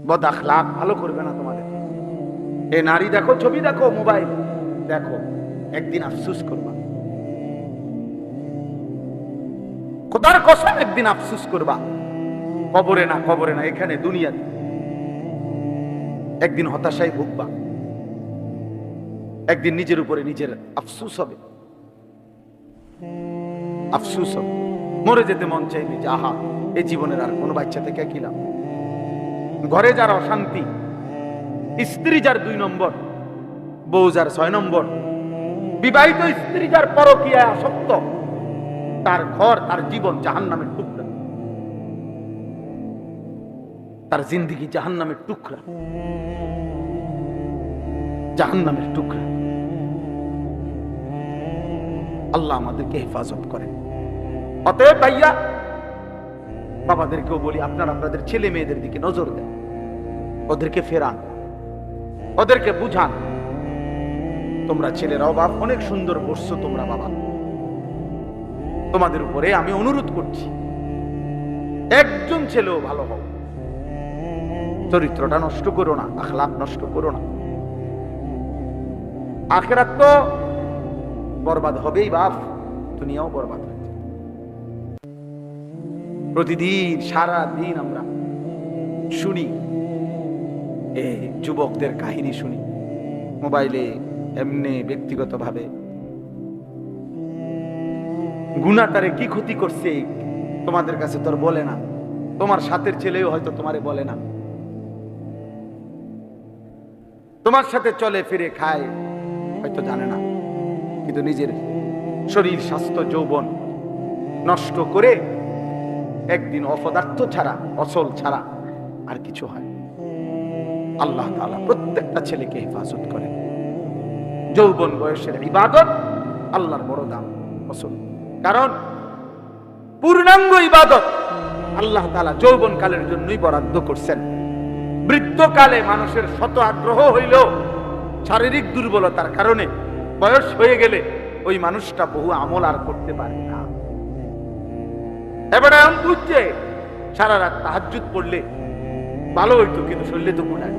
বদ আখলাক ভালো করবে না তোমাদের। এ নারী দেখো, ছবি দেখো, মোবাইল দেখো, একদিন আফসোস করবা। খোদার কসম একদিন আফসোস করবা। কবরে না, কবরে না, এখানে দুনিয়াতে একদিন হতাশায় ভুগবা। একদিন নিজের উপরে নিজের আফসোস হবে, আফসোস হবে। মরে যেতে মন চাইবে যে আহা, এই জীবনের আর কোনো বাচ্চা থেকে কি লাভ। ঘরে যার অশান্তি, স্ত্রী যার 2 নম্বর, বউ যার 6 নম্বর, বিবাহিত স্ত্রী যার পরকীয়ায় আসক্ত, তার ঘর, তার জীবন জাহান্নামের টুকরা, তার জিন্দেগি জাহান্নামের টুকরা, জাহান্নামের টুকরা। আল্লাহ আমাদেরকে হেফাজত করেন। অতএব ভাইয়া, বাবাদেরকেও বলি, আপনারা আপনাদের ছেলে মেয়েদের দিকে নজর দেন, ওদেরকে ফেরান, ওদেরকে বুঝান। তোমরা ছেলেরাও বাপ অনেক সুন্দর বসছো তোমরা বাবা, তোমাদের উপরে আমি অনুরোধ করছি, একজন ছেলেও ভালো হও, চরিত্রটা নষ্ট করো না, আখলাক নষ্ট করো না। আখিরাত তো বরবাদ হবেই বাপ, দুনিয়াও বরবাদ হয়ে যাবে। প্রতিদিন সারা দিন আমরা শুনি, এই যুবকদের কাহিনী শুনি মোবাইলে, এমনি ব্যক্তিগতভাবে। গুনাহ তারে কি ক্ষতি করছে তোমাদের কাছে তোর বলে না, তোমার সাথের ছেলেও হয়তো তোমারে বলে না। তোমার সাথে চলে ফিরে খায়, হয়তো জানে না, কিন্তু নিজের শরীর, স্বাস্থ্য, যৌবন নষ্ট করে একদিন অপদার্থ ছাড়া, অচল ছাড়া আর কিছু হয়। আল্লাহ তাআলা প্রত্যেকটা ছেলেকে হেফাজত করেন। যৌবন বয়সের ইবাদত আল্লাহর বড় দাম, অচল। কারণ পূর্ণাঙ্গ ইবাদত আল্লাহ তাআলা যৌবন কালের জন্যই বরাদ্দ করছেন। বৃদ্ধকালে মানুষের শত আগ্রহ হইলেও শারীরিক দুর্বলতার কারণে বয়স হয়ে গেলে ওই মানুষটা বহু আমল আর করতে পারে না। এবারে আমি বুঝছে সারা রাত তাহাজ্জুদ পড়লে ভালো হইতো, কিন্তু শরীরে তো গুনাহ।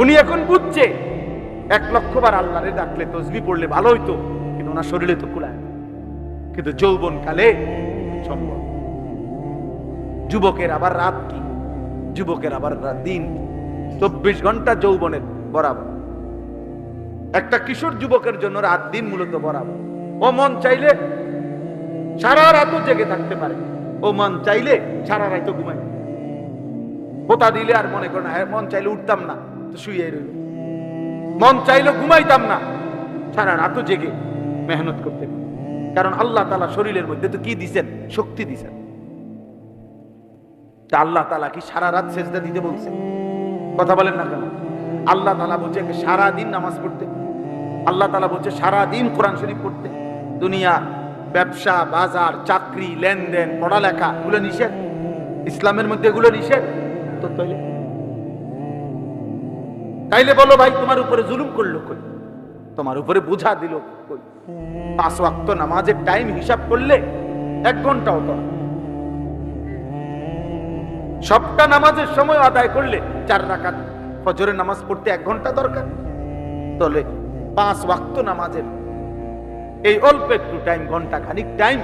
উনি এখন বুঝছে 1 লক্ষ বার আল্লাহরে ডাকলে, তসবিহ পড়লে ভালো হইতো, কিন্তু ওনার শরীরে তো কুলায়। কিন্তু যৌবন কালে সম্ভব। যুবকের আবার রাত কি, যুবকের আবার দিন, 24 ঘন্টা যৌবনের বরাবর। একটা কিশোর যুবকের জন্য রাত দিন মূলত বরাবর। ও মন চাইলে সারা রাতও জেগে থাকতে পারে, ও মন চাইলে সারা রাত ঘুমাই। পোতা দিলে আর মনে করে না, মন চাইলে উঠতাম না তো শুয়ে রইল, মন চাইলে ঘুমাইতাম না, সারা রাতও জেগে মেহনত করতে। কারণ আল্লাহ তাআলা শরীরের মধ্যে তো কি দিছেন? শক্তি দিছেন। আল্লাহ তাআলা কি সারা রাত সেজদা দিতে বলছেন? কথা বলেন না কেন? আল্লাহ তাআলা বলছে সারা দিন নামাজ পড়তে, আল্লাহ তাআলা বলছে সারা দিন কোরআন শরীফ পড়তে। দুনিয়া, ব্যবসা, বাজার, চাকরি, লেনদেন, পড়ালেখা এগুলো নিষেধ, ইসলামের মধ্যে এগুলো নিষেধ। তো তাইলে বলো ভাই, তোমার উপরে জুলুম করলো কই? তোমার উপরে বোঝা দিল কই? 5 ওয়াক্ত নামাজের টাইম হিসাব করলে 1 ঘন্টাও তো না। সবটা নামাজের সময় আদায় করলে 4 রাকাত ফজরের নামাজ পড়তে 1 ঘন্টা দরকার। তাহলে 5 ওয়াক্ত নামাজের এই অল্প একটু টাইম, ঘন্টা খানিক টাইম,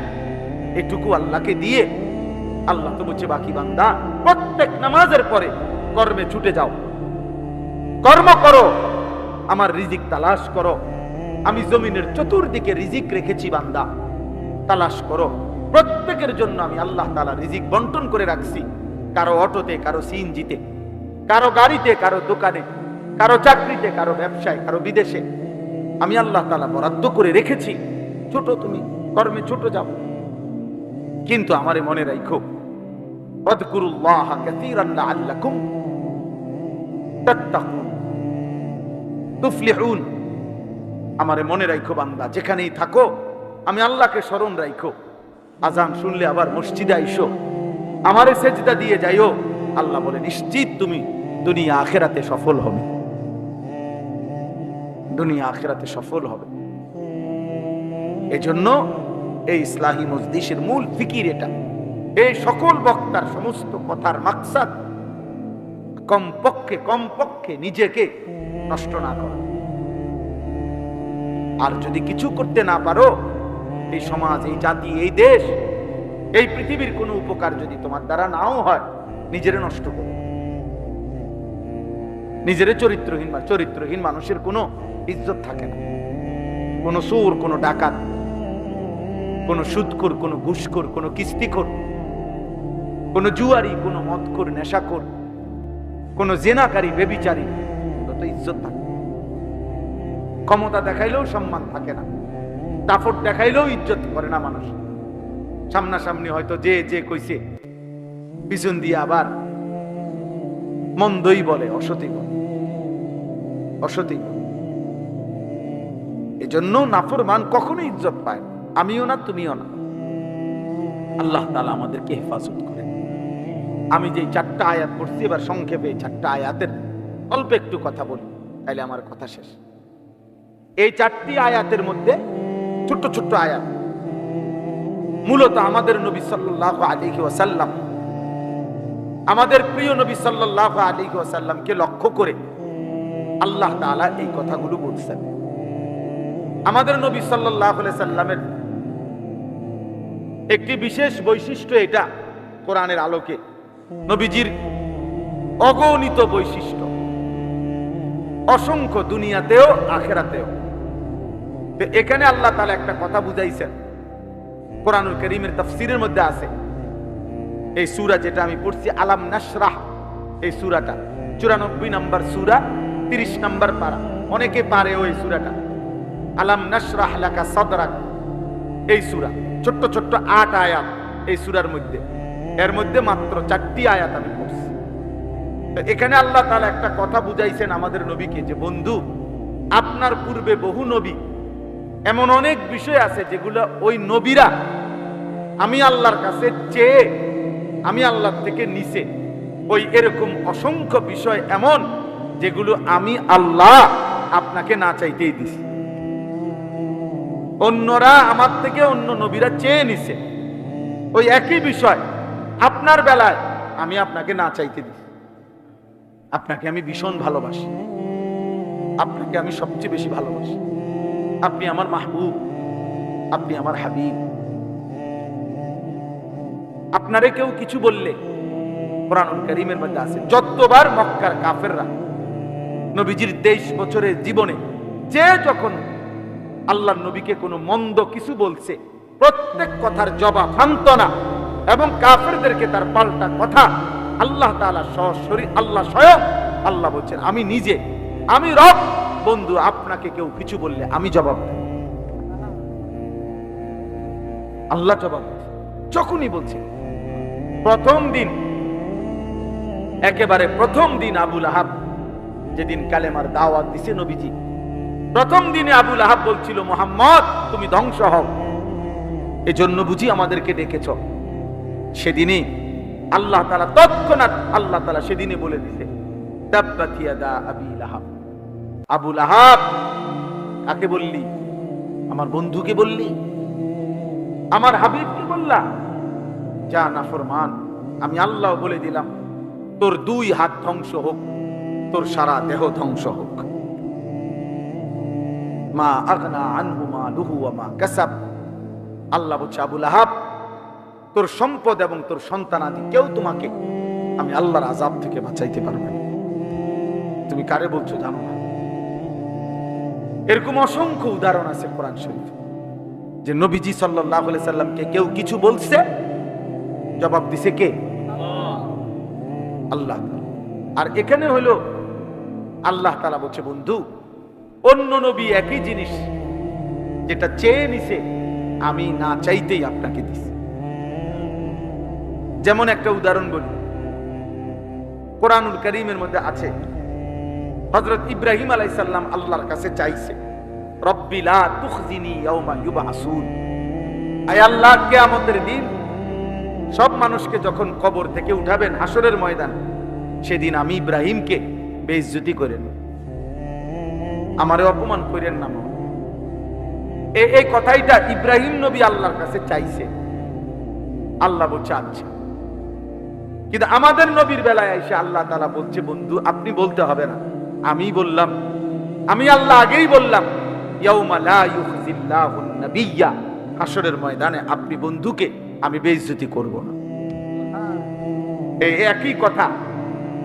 এটুকু আল্লাহকে দিয়ে আল্লাহ তো বলছে, বাকি বান্দা প্রত্যেক নামাজের পরে কর্মে ছুটে যাও, কর্ম করো, আমার রিজিক তালাশ করো। আমি জমিনের চতুর্দিকে রিজিক রেখেছি বান্দা, তালাশ করো। প্রত্যেকের জন্য আমি আল্লাহ তাআলা রিজিক বন্টন করে রাখছি। কারো অটোতে, কারো সিএনজিতে, কারো গাড়িতে, কারো দোকানে, কারো চাকরিতে, কারো ব্যবসায়, কারো বিদেশে আমি আল্লাহ তাআলা বরাদ্দ করে রেখেছি। ছোট তুমি কর্মে ছোট যাও, কিন্তু আমারে মনে রাখো, আযকুরুল্লাহা কাসীরান লাআল্লাকুম তাত্তাকুন তুফলিহুন। আমারে মনে রাখো বান্দা, যেখানেই থাকো আমি আল্লাহকে স্মরণ রাখো। আজান শুনলে আবার মসজিদে আইসো, আমারে সেজদা দিয়ে যাইও। আল্লাহ বলে, নিশ্চিত তুমি দুনিয়া আখিরাতে সফল হবে, দুনিয়া আখিরাতে সফল হবে। এজন্য এই ইসলাহি মজলিসের মূল ফিকির এটা। এই সকল বক্তার সমস্ত কথার মাকসাদ কমপক্ষে নিজেকে নষ্ট না করো। আর যদি কিছু করতে না পারো, এই সমাজ, এই জাতি, এই দেশ, এই পৃথিবীর কোনো উপকার যদি তোমার দ্বারা নাও হয়, নিজেরে নষ্ট করো। নিজেরে চরিত্রহীন মানুষের কোনো ইজ্জত থাকে না। কোনো চোর, কোনো ডাকাত, কোনো সুদখোর, কোনো ঘুষখোর, কোনো কিস্তিখোর, কোনো জুয়ারি, কোনো মদখোর, নেশাখোর, কোনো জেনাকারী, বেবিচারী, তো ইজ্জত থাকে। ক্ষমতা দেখাইলেও সম্মান থাকে না, দাপট দেখাইলেও ইজ্জত করে না মানুষ। সামনাসামনি হয়তো যে কইছে, পিছন দিয়ে আবার মন্দই বলে, অসতী বলে। এজন্য নাফরমান কখনো ইজ্জত পায় না, আমিও না, তুমিও না। আল্লাহ তাআলা আমাদেরকে হেফাজত করে। আমি যে 4টা আয়াত পড়ছি, এবার সংক্ষেপে 4টা আয়াতের অল্প একটু কথা বলি, তাইলে আমার কথা শেষ। এই 4টি আয়াতের মধ্যে ছোট্ট ছোট্ট আয়াত, মূলত আমাদের নবী সাল্লাল্লাহু আলাইহি ওয়াসাল্লাম, আমাদের প্রিয় নবী সাল্লাল্লাহু আলাইহি ওয়াসাল্লামকে লক্ষ্য করে আল্লাহ তাআলা এই কথাগুলো বলছেন। আমাদের নবী সাল্লাল্লাহু আলাইহি সাল্লামের একটি বিশেষ বৈশিষ্ট্য এটা, কোরআনের আলোকে নবীজির অগণিত বৈশিষ্ট্য, অসংখ্য, দুনিয়াতেও আখিরাতেও। এখানে আল্লাহ তাআলা একটা কথা বুঝাইছেন, কোরআনুল কারীমের তাফসীরের মধ্যে আছে। এই সূরা যেটা আমি পড়ছি, আলাম নাশরাহ, এই সূরাটা 94 নম্বর সূরা, 30 নম্বর পারা। অনেকে পারে ওই সূরাটা, আলাম নাশরাহ লাকা সাদরাক। এই সূরা ছোট্ট ছোট্ট 8 আয়াত এই সূরার মধ্যে, এর মধ্যে মাত্র 4টি আয়াত আমি পড়ছি। তো এখানে আল্লাহ তাআলা একটা কথা বুঝাইছেন আমাদের নবীকে, যে বন্ধু, আপনার পূর্বে বহু নবী, এমন অনেক বিষয় আছে যেগুলো ওই নবীরা আমি আল্লাহর কাছে চেয়ে, আমি আল্লাহর থেকে নিছে। ওই এরকম অসংখ্য বিষয় এমন যেগুলো আমি আল্লাহ আপনাকে না চাইতেই দিছি। অন্যরা আমার থেকে, অন্য নবীরা চেয়ে নিছে ওই একই বিষয়, আপনার বেলায় আমি আপনাকে না চাইতে দিছি। আপনাকে আমি ভীষণ ভালোবাসি, আপনাকে আমি সবচেয়ে বেশি ভালোবাসি, আপনি আমার মাহবুব, আপনি আমার হাবিব। আপনারে কেউ কিছু বললে, কোরআনুল কারীমের মধ্যে আছে, যতবার মক্কার কাফেররা নবীজির 23 বছরের জীবনে যে যখন আল্লাহর নবীকে কোনো মন্দ কিছু বলছে, প্রত্যেক কথার জবাব, সান্ত্বনা এবং কাফেরদেরকে তার পাল্টা কথা আল্লাহ তাআলা সরাসরি, আল্লাহ স্বয়ং আল্লাহ বলছেন, আমি নিজে, আমি রব, বন্ধু, আপনাকে কেউ কিছু বললে আমি জবাব দেব। আল্লাহ জবাব যখনই বলছে। প্রথম দিন, একেবারে প্রথম দিন আবু লাহাব যেদিন কালেমার দাওয়াত দিছে নবীজি, প্রথম দিনে আবু লাহাব বলছিল, মুহাম্মদ তুমি ধ্বংস হও, এজন্য বুঝি আমাদেরকে ডেকেছ। সেদিনই আল্লাহ তাআলা তৎক্ষণাৎ আল্লাহ তাআলা সেদিনে বলে দিছে, তাব্বাত ইয়াদা আবি লাহাব। আবু লাহাব, কাকে বললি? আমার বন্ধুকে বললি, আমার হাবিবকে বললা? যা নাফরমান, আমি আল্লাহ বলে দিলাম, তোর 2 হাত ধ্বংস হোক, তোর সারা দেহ ধ্বংস হোক। মা আগনা আনহু মালুহু ওয়া মা কাসাব। আল্লাহ বলছে, আবু লাহাব, তোর সম্পদ এবং তোর সন্তানাদি কেউ তোমাকে আমি আল্লাহর আযাব থেকে বাঁচাইতে পারবে না। তুমি কারে বলছো জানো না? এরকম অসংখ্য উদাহরণ আছে কোরআন শরীফে, যে নবীজি সাল্লাল্লাহু আলাইহি সাল্লামকে কেউ কিছু বলছে, জবাব দিছে কে? আল্লাহ। আর এখানে হলো আল্লাহ তাআলা বলছে, বন্ধু, অন্য নবী একই জিনিস যেটা চেয়ে নিছে, আমি না চাইতেই আপনাকে দিছি। যেমন একটা উদাহরণ বলি, কোরআনুল কারীমের মধ্যে আছে, হযরত ইব্রাহিম আলাইহিস সালাম আল্লাহর কাছে চাইছে, রব্বি লা তুখজিনি ইয়াওমা ইউবআসুন। আয় আল্লাহ, কিয়ামতের দিন সব মানুষকে যখন কবর থেকে উঠাবেন হাসরের ময়দান, সেদিন আমি ইব্রাহিমকে বেইজ্জতি করেন, আমারে অপমান করেন না। এই কথাইটা ইব্রাহিম নবী আল্লাহর কাছে চাইছে। আল্লাহ বলছে, আচ্ছা। কিন্তু আমাদের নবীর বেলায় এসে আল্লাহ তাআলা বলছে, বন্ধু আপনি বলতে হবে না, আমি বললাম, আমি আল্লাহ আগেই বললাম, ইয়াউমা লা ইউখজিল্লাহুন নাবিয়্যা, হাসরের ময়দানে আপনি বন্ধুকে আমি বেইজ্জতি করব না। এই একই কথা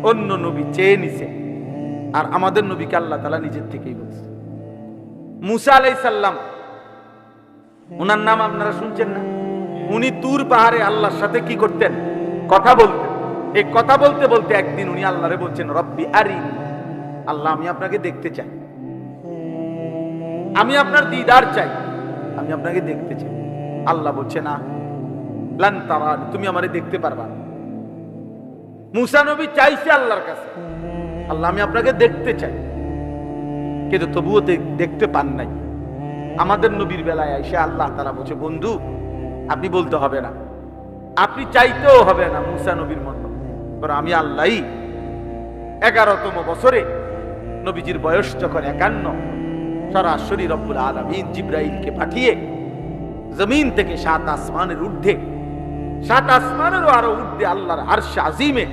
অন্য নবী চেয়ে নিছে, আর আমাদের নবীকে আল্লাহ তাআলা নিজের থেকেই বলছে। মুসা আলাইহিস সালাম, ওনার নাম আপনারা শুনছেন না? উনি তুর পাহাড়ে আল্লাহর সাথে কি করতেন? কথা বলতেন। এই কথা বলতে বলতে একদিন উনি আল্লাহরে বলছেন, রব্বি আরিনি, আল্লাহ আমি আপনাকে দেখতে চাই, আমি আপনার দিদার চাই, আমি আপনাকে দেখতে চাই। আল্লাহ বলছে, না, লান তারানি, তুমি আমারে দেখতে পারবা না। মুসা নবী চাইছে আল্লাহর কাছে, আল্লাহ আমি আপনাকে দেখতে চাই, কিন্তু তবুও দেখতে পান নাই। আমাদের নবীর বেলায় এসে আল্লাহ তাআলা বলছে, বন্ধু আপনি বলতে হবে না, আপনি চাইতেও হবে না মুসা নবীর মতো, কারণ আমি আল্লাহই 11তম বছরে নবীজির বয়স যখন 51, সরাসরি রব্বুল আলামিন জিবরাইলকে পাঠিয়ে জমিন থেকে 7 আসমানের ঊর্ধ্বে, 7 আসমানেরও আরো ঊর্ধ্বে আল্লাহর আরশ আজিমে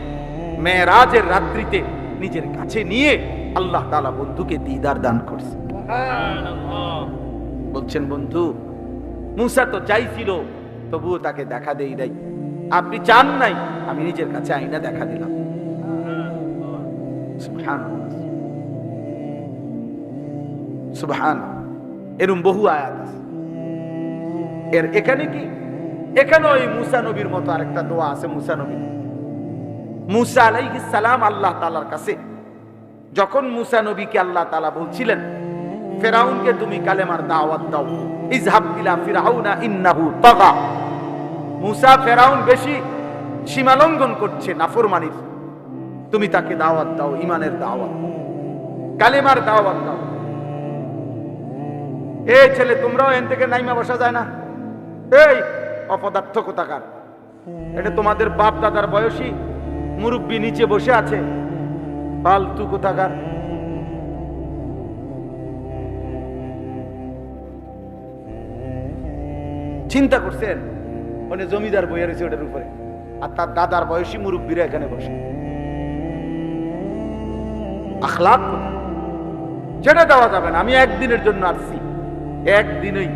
মেরাজের রাত্রিতে নিজের কাছে নিয়ে আল্লাহ তাআলা বন্ধুকে দিদার দান করছে। বলছেন, বন্ধু মুসা তো চাইছিল, তবুও তাকে দেখা দেই নাই, আপনি চান নাই, আমি নিজের কাছে আইনা দেখা দিলাম। সুবহানাল্লাহ, সুবহানাল্লাহ। এরকম বহু আয়াত আছে। এখানে কি, এখানে ওই মুসা নবীর মতো আরেকটা দোয়া আছে। মুসা নবী, মুসা আলাইহিস সালাম আল্লাহ তাআলার কাছে যখন মুসা নবীকে আল্লাহ তাআলা বলছিলেন, ফেরাউনকে তুমি কালেমার দাওয়াত দাও, ইযহাব ইলা ফিরআউনা ইন্নাহু তাগা, মুসা ফেরাউন বেশি সীমালঙ্ঘন করছে নাফরমানির, তুমি তাকে দাওয়াত দাও, ইমানের দাওয়াত, কালেমার দাওয়াত দাও। এই ছেলে, তোমরাও এন থেকে নাইমা বসা যায় না? এই অপদার্থ কোথাকার, এটা তোমাদের বাপ দাদার বয়সী মুরব্বী নিচে বসে আছে, ফালতু কোথাকার। চিন্তা করছেন, মানে জমিদার বইয়া রয়েছে ওটার উপরে, আর তার দাদার বয়সী মুরব্বীরা এখানে বসে। আখলাক ছেড়ে দেওয়া যাবে না। আমি একদিনের জন্য আসছি, একদিনই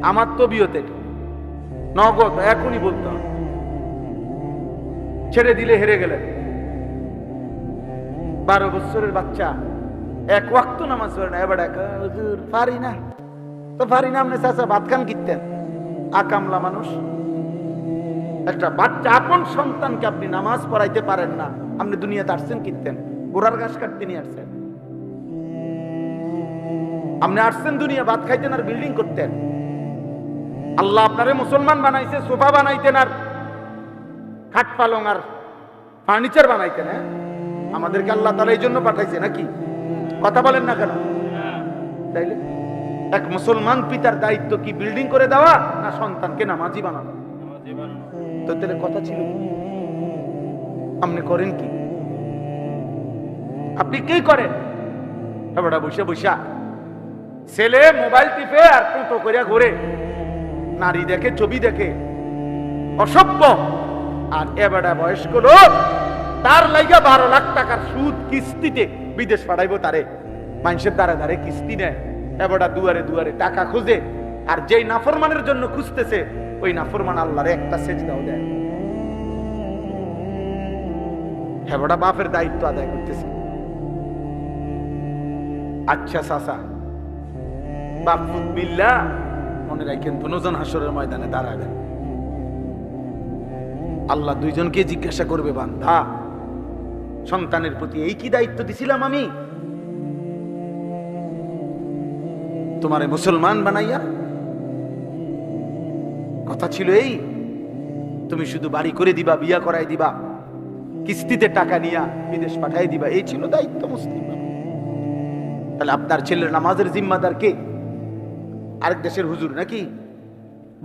আমার তবিয়তে নগদ এখনই বলতে হবে, ছেড়ে দিলে হেরে গেলেন। 12 বছরের বাচ্চা এক ওয়াক্ত নামাজ পড়ে না, এবার পারি না তো পারি না। আপনি চাচা ভাত খান কিনতেন, আকামলা মানুষ। একটা বাচ্চা, আপন সন্তানকে আপনি নামাজ পড়াইতে পারেন না, আপনি দুনিয়াতে আসছেন কিনতেন? গোড়ার ঘাস কাটতে নিয়ে আসছেন? আপনি আসছেন দুনিয়া ভাত খাইতেন আর বিল্ডিং করতেন? আল্লাহ আপনারে মুসলমান বানাইছে, সোফা বানাইতেন আর খাট পালং আর ফার্নিচার বানাইতেন। হ্যাঁ, আমাদেরকে আল্লাহ তাআলা এই জন্য পাঠাইছে নাকি? কথা বলেন না কেন? তাইলে এক মুসলমান পিতার দায়িত্ব কি বিল্ডিং করে দেওয়া, না সন্তানকে নামাজি বানানো? তো তাহলে কথা ছিল, আপনি করেন কি? আপনি কি করেন? এবারে বসে বসা ছেলে মোবাইল টিপে আর তো করিয়া ঘুরে, নারী দেখে, ছবি দেখে, অসভ্য। আর এবারে বয়স্ক লোক, তার লাইগা 12 লাখ টাকার সুদ কিস্তিতে বিদেশ পাঠাইবো তারে, মানুষের দ্বারে দ্বারে কিস্তি নেয়, এবারে দুয়ারে দুয়ারে টাকা খুঁজে। আর যেই নাফরমানের জন্য খুঁজতেছে, ওই নাফরমান আল্লাহরে একটা সেজদাও দেয়। এবারে বাপের দায়িত্ব আদায় করতেছে। আচ্ছা চাচা, বাপ ফুত মিল্লা মনে রাখেন, দুজন হাসরের ময়দানে দাঁড়াবেন, আল্লাহ দুইজনকে জিজ্ঞাসা করবে, বান্দা সন্তানের প্রতি এই কি দায়িত্ব দিছিলাম আমি তোমারে মুসলমান বানাইয়া? কথা ছিল এই, তুমি শুধু বাড়ি করে দিবা, বিয়া করাই দিবা, কিস্তিতে টাকা নিয়া বিদেশ পাঠাই দিবা, এই ছিল দায়িত্ব মুসলিম। তাহলে আপনার ছেলের নামাজের জিম্মাদার কে? আরেক দেশের হুজুর নাকি?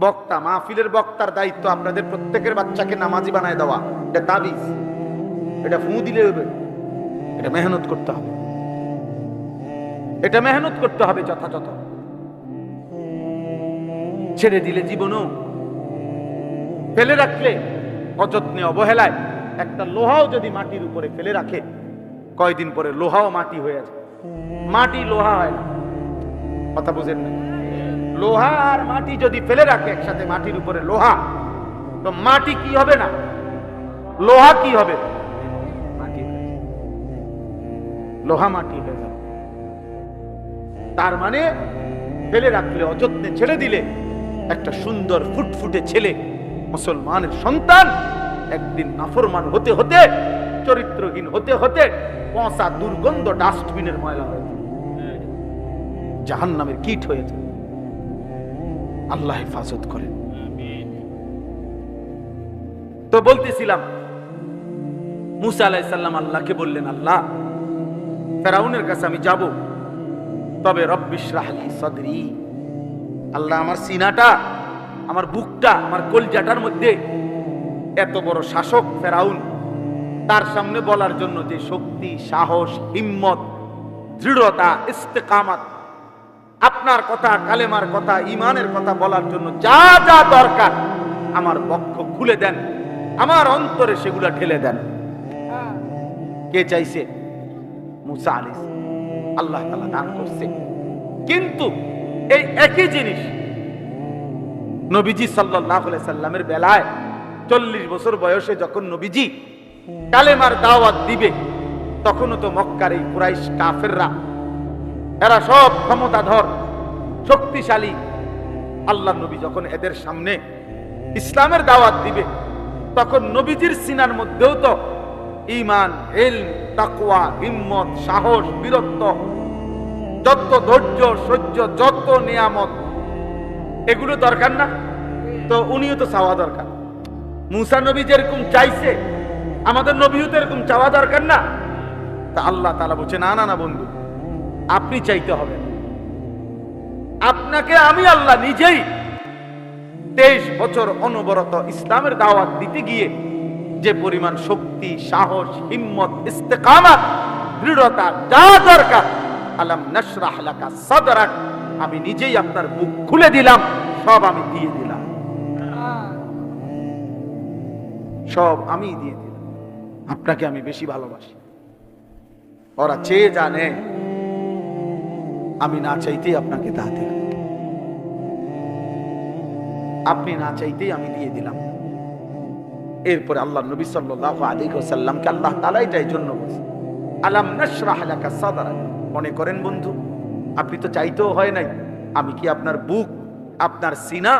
বক্তা, মাহফিলের বক্তার দায়িত্ব আপনাদের প্রত্যেকের বাচ্চাকে নামাজি বানায় দেওয়া। এটা তাবিজ, এটা ফু দিলে হবে? এটা মেহনত করতে হবে, এটা মেহনত করতে হবে যথাযথ। ছেড়ে দিলে জীবনও, ফেলে রাখলে অযত্নে অবহেলায় একটা লোহাও যদি মাটির উপরে ফেলে রাখে কয়দিন পরে লোহাও মাটি হয়ে যায়। মাটি লোহা হয় না, কথা বুঝেন না? লোহা আর মাটি যদি ফেলে রাখে একসাথে মাটির উপরে লোহা, তো মাটি কি হবে না, লোহা কি হবে? মাটি হয়ে যাবে। লোহা মাটি হয়ে যাবে। তার মানে ফেলে রাখলে, অযত্নে ছেড়ে দিলে একটা সুন্দর ফুটফুটে ছেলে, মুসলমানের সন্তান একদিন নাফরমান হতে হতে, চরিত্রহীন হতে হতে পচা দুর্গন্ধ ডাস্টবিনের ময়লা হয়ে যায়, জাহান্নামের কীট হয়ে যায়। আল্লাহ হেফাজত করেন। তো বলতেছিলাম, মুসা আলাইহিস সালাম আল্লাহকে বললেন, আল্লাহ ফেরাউনের কাছে আমি যাব, তবে রব্বিশরাহ লি সাদরি, আল্লাহ আমার সিনাটা, আমার বুকটা, আমার কলজাটার মধ্যে এত বড় শাসক ফেরাউন, তার সামনে বলার জন্য যে শক্তি, সাহস, হিম্মত, দৃঢ়তা, ইস্তেকামাত, আপনার কথা, কালেমার কথা, ঈমানের কথা বলার জন্য যা যা দরকার আমার বক্ষ খুলে দেন, আমার অন্তরে সেগুলা ঢেলে দেন। কে চাইছে? মুসা আলাইহিস সালাম। আল্লাহ তাআলা দান করছে। কিন্তু এই একই জিনিস নবীজি সাল্লাল্লাহু আলাইহি সাল্লামের বেলায় 40 বছর বয়সে যখন নবীজি কালেমার দাওয়াত দিবে, তখনও তো মক্কার এই কুরাইশ কাফেররা, এরা সব ক্ষমতাধর, শক্তিশালী। আল্লাহ নবী যখন এদের সামনে ইসলামের দাওয়াত দিবে, তখন নবীজির সিনার মধ্যেও তো ঈমান, ইলম, তাকওয়া, হিম্মত, সাহস, বীরত্ব, যত ধৈর্য, সহ্য, যত নিয়ামত, এগুলো দরকার না? তো উনিও তো চাওয়া দরকার। মুসা নবী যেরকম চাইছে, আমাদের নবীও তো এরকম চাওয়া দরকার না? তা আল্লাহ তাআলা বলছে, না না না বন্ধু, আপনি চাইতে হবে। আপনাকে আমি আল্লাহ নিজেই 23 বছর অনবরত ইসলামের দাওয়াত দিতে গিয়ে যে পরিমাণ শক্তি, সাহস, হিম্মত, ইস্তেকামাত, দৃঢ়তা যা দরকার, আলাম নাশরাহ লাকা সাদরাক, আমি নিজেই আপনার বুক খুলে দিলাম, সব আমি দিয়ে দিলাম, সব আমি দিয়ে দিলাম। আপনাকে আমি বেশি ভালোবাসি। ওরা চেয়ে জানে, আমি না চাইতেই আপনাকে তা দিলাম, আপনি না চাইতেই আমি দিয়ে দিলাম। এরপরে আল্লাহ নবী সাল্লাল্লাহু আলাইহি ওয়াসাল্লামকে আল্লাহ তাআলা এটাই জন্য বলেন, আলাম নাশরাহ লাকা সাদরাক। মনে করেন বন্ধু, আপনি তো চাইতেও হয় নাই, আমি কি আপনার বুক, আপনার সিনা,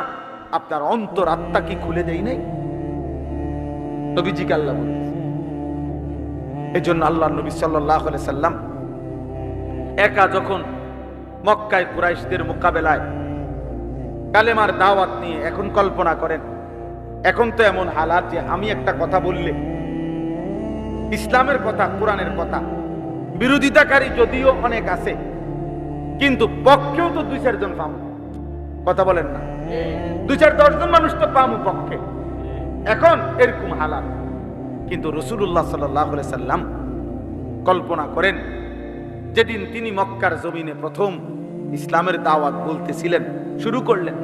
আপনার অন্তর, আত্মা কি খুলে দেই নাই? নবীজিকে আল্লাহ বলেন। এজন্য আল্লাহ নবী সাল্লাল্লাহু আলাইহি সাল্লাম একা যখন মক্কায় কুরাইশদের মোকাবেলায় কালেমার দাওয়াত নিয়ে, এখন কল্পনা করেন, এখন তো এমন হালাত যে আমি একটা কথা বললে, ইসলামের কথা, কোরআনের কথা, বিরোধিতাকারী যদিও অনেক আছে, কিন্তু পক্ষেও তো 2-4 জন পাবো, কথা বলেন না? 2-4-10 জন মানুষ তো পাবো পক্ষে। এখন এরকম হালাত। কিন্তু রাসূলুল্লাহ সাল্লাল্লাহু আলাইহি সাল্লাম কল্পনা করেন, যেদিন তিনি মক্কার জমিনে প্রথম ইসলামের দাওয়াত বলতেছিলেন, শুরু করলেন,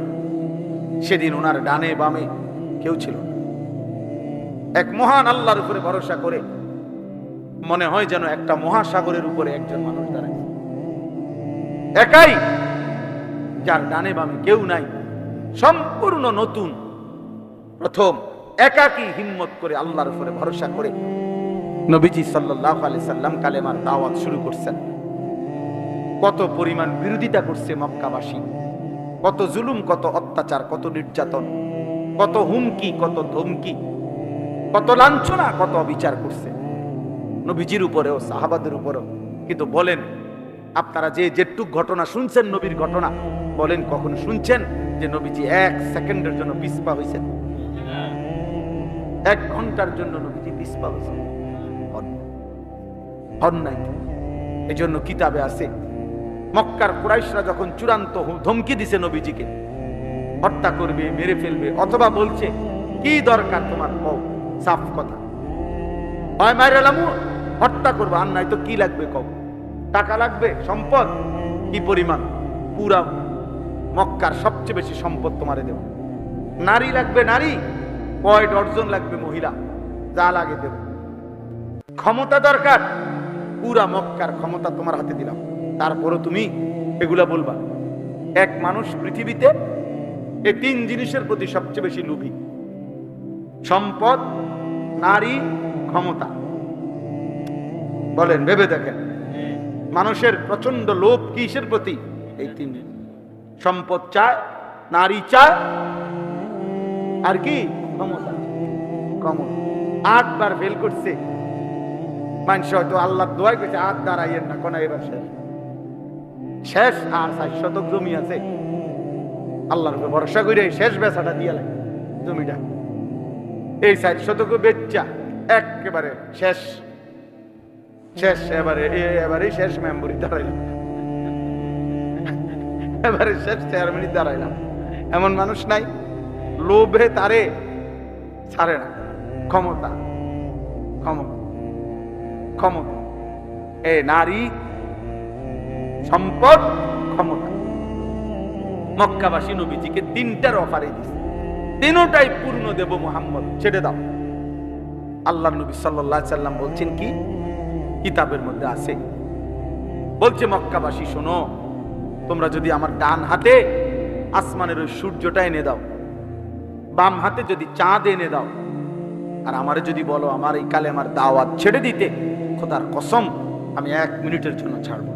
সেদিন ওনার ডানে বামে কেউ ছিল না। এক মহান আল্লাহর উপরে ভরসা করে মনে হয় যেন একটা মহাসাগরের উপরে একজন মানুষ দাঁড়ায়, একাই, যার ডানে বামে কেউ নাই, সম্পূর্ণ নতুন, প্রথম একাকী হিম্মত করে আল্লাহর উপরে ভরসা করে নবীজি সাল্লাল্লাহু আলাইহি সাল্লাম কালেমার দাওয়াত শুরু করছেন। কত পরিমাণ বিরোধিতা করছে মক্কাবাসী, কত জুলুম, কত অত্যাচার, কত নির্যাতন, কত হুমকি, কত ধমকি, কত লাঞ্ছনা, কত অবিচার করছে নবীজির উপরেও, সাহাবাদের উপরেও। কিন্তু বলেন, আপনারা যে যেটুক ঘটনা শুনছেন নবীর ঘটনা, বলেন কখন শুনছেন যে নবীজি 1 সেকেন্ডের জন্য পিছপা হয়েছেন? 1 ঘন্টার জন্য নবীজি পিছপা হয়েছেন? হন নাই। এই জন্য কিতাবে আছে, মক্কার কুরাইশরা যখন চূড়ান্ত ধমকি দিছে নবীজিকে, হত্যা করবে, মেরে ফেলবে, অথবা বলছে কি দরকার তোমার, কও সাফ কথা, হয় মাইরালামু, হত্যা করবো, আর নাই তো কি লাগবে কও, টাকা লাগবে, সম্পদ কি পরিমাণ, পুরা মক্কার সবচেয়ে বেশি সম্পদ তোমারে দেব, নারী লাগবে, নারী কয় ডজন লাগবে, মহিলা যা লাগে দেব, ক্ষমতা দরকার, পুরা মক্কার ক্ষমতা তোমার হাতে দিলাম, তারপরও তুমি এগুলা বলবা। এক মানুষ পৃথিবীতে এই তিন জিনিসের প্রতি সবচেয়ে বেশি লোভী: সম্পদ, নারী, ক্ষমতা। বলেন, ভেবে দেখেন, মানুষের প্রচন্ড লোভ কিসের প্রতি? এই তিন। সম্পদ চায়, নারী চায়, আর কি? ক্ষমতা। ক্ষমতা 8 বার ফেল করছে মানুষ, হয়তো আল্লাহ দোয়া করছে 8 দাঁড়াইয়েন না, কোন এবার শেষ শেষ। আর 4 শতক জমি আছে, আল্লাহর উপর ভরসা করে শেষ বেচাটা দিয়ে লাগে জমিটা। এই 4 শতক বেচা একেবারে শেষ শেষ। এবারে শেষ মেম্বরি দাঁড়াইলাম, এবারে শেষ চেয়ারম্যানই দাঁড়াইলাম। এমন মানুষ নাই? লোভে তারে ছাড়ে না। ক্ষমতা, ক্ষমতা, ক্ষমতা। এ নারী, সম্পদ, ক্ষমতা। মক্কাবাসী নবীজিকে 3টার অফারে দিছে, 3টাই পূর্ণ দেব মুহাম্মদ, ছেড়ে দাও। আল্লাহ নবী সাল্লাল্লাহু আলাইহি সাল্লাম বলছেন কি? কিতাবের মধ্যে আছে, বলছে মক্কাবাসী শোনো, তোমরা যদি আমার ডান হাতে আসমানের ওই সূর্যটা এনে দাও, বাম হাতে যদি চাঁদ এনে দাও, আর আমারে যদি বলো আমার এই কালেমার দাওয়াত ছেড়ে দিতে, খোদার কসম আমি 1 মিনিটের জন্য ছাড়ব।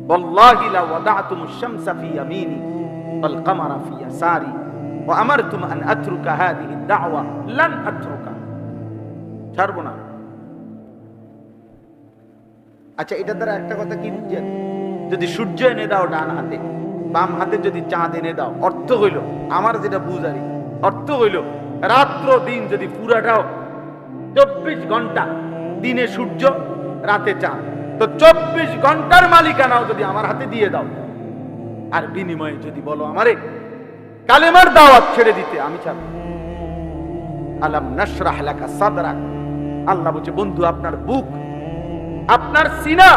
ওয়াল্লাহি লা ওয়াদাতুমুশ শামসা ফি ইয়ামিনি ওয়াল কামারা ফি ইয়াসারি ওয়া আমারতুম আন আতরুকা হাদিহি দাওয়া লান আতরুকা। ছাড়ব না। আচ্ছা, এটা দ্বারা একটা কথা কি বুঝছেন? যদি সূর্য এনে দাও ডান হাতে, বাম হাতে যদি চাঁদ এনে দাও, অর্থ হইল, আমার যেটা বুঝারি অর্থ হইল, রাত্র দিন যদি পুরাটাও 24 ঘন্টা, দিনে সূর্য রাতে চাঁদ, তো 24 ঘন্টার মালিকানাও যদি আমার হাতে দিয়ে দাও, আর বিনিময়ে যদি বলো আমারে কালেমার দাওয়াত ছেড়ে দিতে, আমি ছাড়ব। আলাম নাশরাহ লাকা সাদরাক। আল্লাহ বলছে, বন্ধু আপনার বুক, আপনার সিনা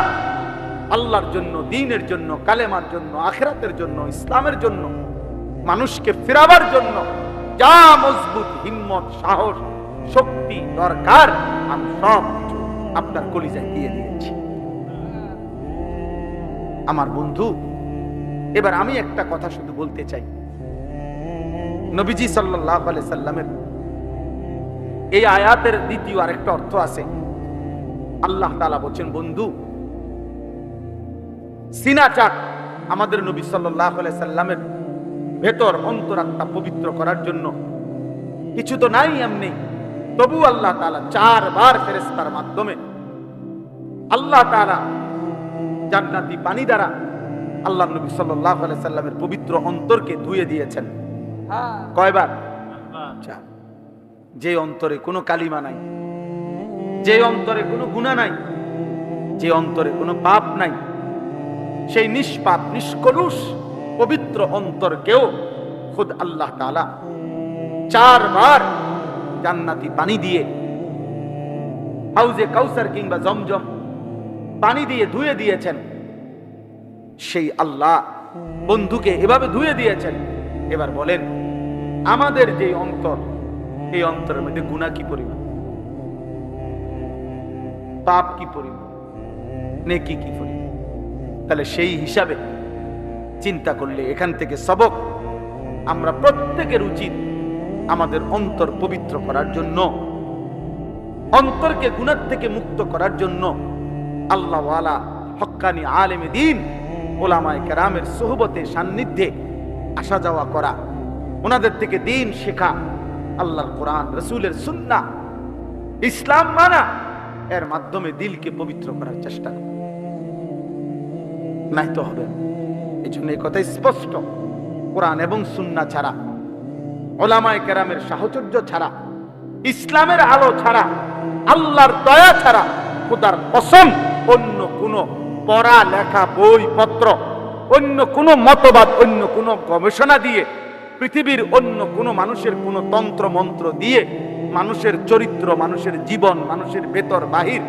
আল্লাহর জন্য, দ্বীনের জন্য, কালেমার জন্য, আখিরাতের জন্য, ইসলামের জন্য, মানুষকে ফেরাবার জন্য যা মজবুত হিম্মত, সাহস, শক্তি দরকার, আমি সব কিছু আপনার কলিজায় দিয়ে দিয়েছি। আমার বন্ধু, এবার আমি একটা কথা শুধু বলতে চাই। নবীজি সাল্লাল্লাহু আলাইহি সাল্লামের এই আয়াতের দ্বিতীয় আরেকটা অর্থ আছে। আল্লাহ তাআলা বলছেন, বন্ধু সিনা চাক আমাদের নবী সাল্লাল্লাহু আলাইহি সাল্লামের ভেতর অন্তরাত্মা পবিত্র করার জন্য। কিছু তো নাই এমনি, তবু আল্লাহ তাআলা 4 বার ফেরেশতার মাধ্যমে আল্লাহ তাআলা জান্নাতি পানি দ্বারা আল্লাহ নবী সাল্লাল্লাহু আলাইহি সাল্লামের পবিত্র অন্তরকে ধুয়ে দিয়েছেন। কয়বার? 4। যে অন্তরে কোনো কালিমা নাই, যে অন্তরে কোনো গুনাহ নাই, যে অন্তরে কোনো পাপ নাই, সেই নিষ্পাপ নিষ্কলুষ পবিত্র অন্তরকেও খুদ আল্লাহ তাআলা 4 বার জান্নাতি পানি দিয়ে, হাউজে কাউসার কিংবা জমজম পানি দিয়ে ধুয়ে দিয়েছেন। সেই আল্লাহ বন্ধুকে এভাবে ধুয়ে দিয়েছেন। এবার বলেন, আমাদের যে অন্তর, এই অন্তরের মধ্যে গুনাহ কি পরিমাণ, পাপ কি পরিমাণ, নেকি কি পরিমাণ। তাহলে সেই হিসাবে চিন্তা করলে এখান থেকে সবক আমরা প্রত্যেকের উচিত আমাদের অন্তর পবিত্র করার জন্য, অন্তরকে গুনাহ থেকে মুক্ত করার জন্য আল্লাহ ওয়ালা হক্কানি আলেমে দ্বীন ওলামায়ে কেরামের সোহবতে সান্নিধ্যে আসা যাওয়া করা, ওনাদের থেকে দ্বীন শেখা, আল্লাহর কোরআন, রাসূলের সুন্নাহ, ইসলাম মানা, এর মাধ্যমে দিলকে পবিত্র করার চেষ্টা করা। নাই তো হবে। এই জন্য এই কথা স্পষ্ট, কোরআন এবং সুন্নাহ ছাড়া, ওলামায়ে কেরামের সাহচর্য ছাড়া, ইসলামের আলো ছাড়া, আল্লাহর দয়া ছাড়া, খোদার কসম অন্য কোনো পড়া লেখা বই পত্র, অন্য কোনো মতবাদ, অন্য কোনো গবেষণা দিয়ে, পৃথিবীর অন্য কোনো মানুষের কোনো তন্ত্র মন্ত্র দিয়ে মানুষের চরিত্র, মানুষের জীবন, মানুষের ভেতর বাহির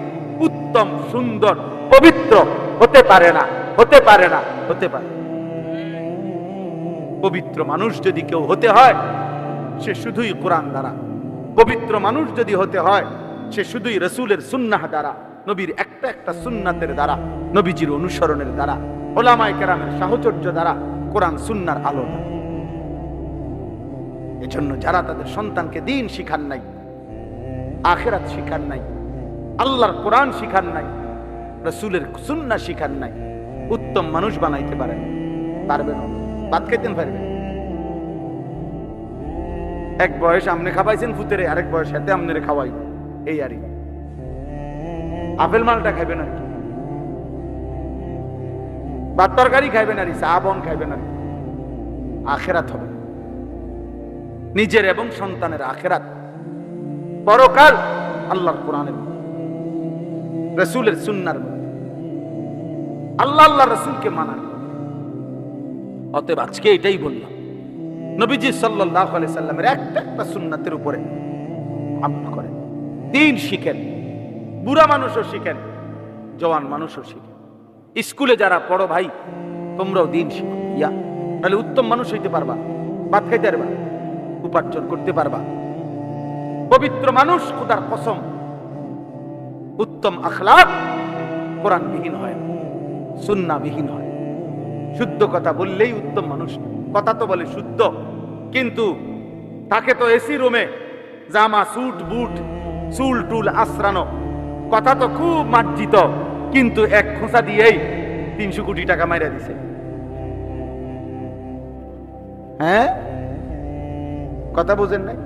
উত্তম, সুন্দর, পবিত্র হতে পারে না, হতে পারে না, হতে পারে। পবিত্র মানুষ যদি কেউ হতে হয়, সে শুধুই কোরআন দ্বারা, পবিত্র মানুষ যদি হতে হয়, সে শুধুই রসুলের সুন্নাহ দ্বারা, নবীর একটা একটা সুন্নাতের দ্বারা, নবীজির অনুসরণের দ্বারা, ওলামায়ে কেরামের সাহচর্য দ্বারা, কোরআন সুন্নাহর আলো দ্বারা। এজন্য যারা তাদের সন্তানকে দিন শিখান নাই, আখিরাত শিখান নাই, আল্লাহর কোরআন শিখান নাই, রসুলের সুন্নাহ শিখান নাই, উত্তম মানুষ বানাইতে পারেন পারবেন? ভাত খাইতেন পারবেন? এক বয়স আমনে খাওয়াইছেন ফুতেরে, আরেক বয়স হাতে আমনে খাওয়াই, এই আরই। আপেল মালটা খাইবেন আর কি, ভাত তরকারি খাইবেন আর চা বন খাইবেন আর কি। আখেরাত হবে নিজের এবং সন্তানের আখেরাত, পরকাল আল্লাহর কোরআনের, রসুলের সুন্নাহর, আল্লাহ রসুলকে মানার। অতএব আজকে এটাই বললাম, নবীজি সাল্লাল্লাহু আলাইহি সাল্লামের একটা একটা সুন্নাতের উপরে আমল করেন, দিন শিখেন, বুড়া মানুষও শিখেন, জওয়ান মানুষও শিখেন। স্কুলে যারা পড়ো ভাই, তোমরাও দিন শিখো, ইয়া তাহলে উত্তম মানুষ হইতে পারবা, ভাত খাইতে পারবা, উপার্জন করতে পারবা। পবিত্র মানুষ, খোদার কসম, উত্তম আখলাক কোরআন বিহীন হয়, সুন্নাহ বিহীন হয়। শুদ্ধ কথা বললেই উত্তম মানুষ। কথা তো বলে শুদ্ধ, কিন্তু তাকে তো এসি রুমে জামা স্যুট বুট চুল টুল আশ্রানো, কথা তো খুব মার্জিত, কিন্তু এক খোঁচা দিয়েই 300 কোটি টাকা মাইরা দিছে। হ্যাঁ, কথা বুঝেন নাই?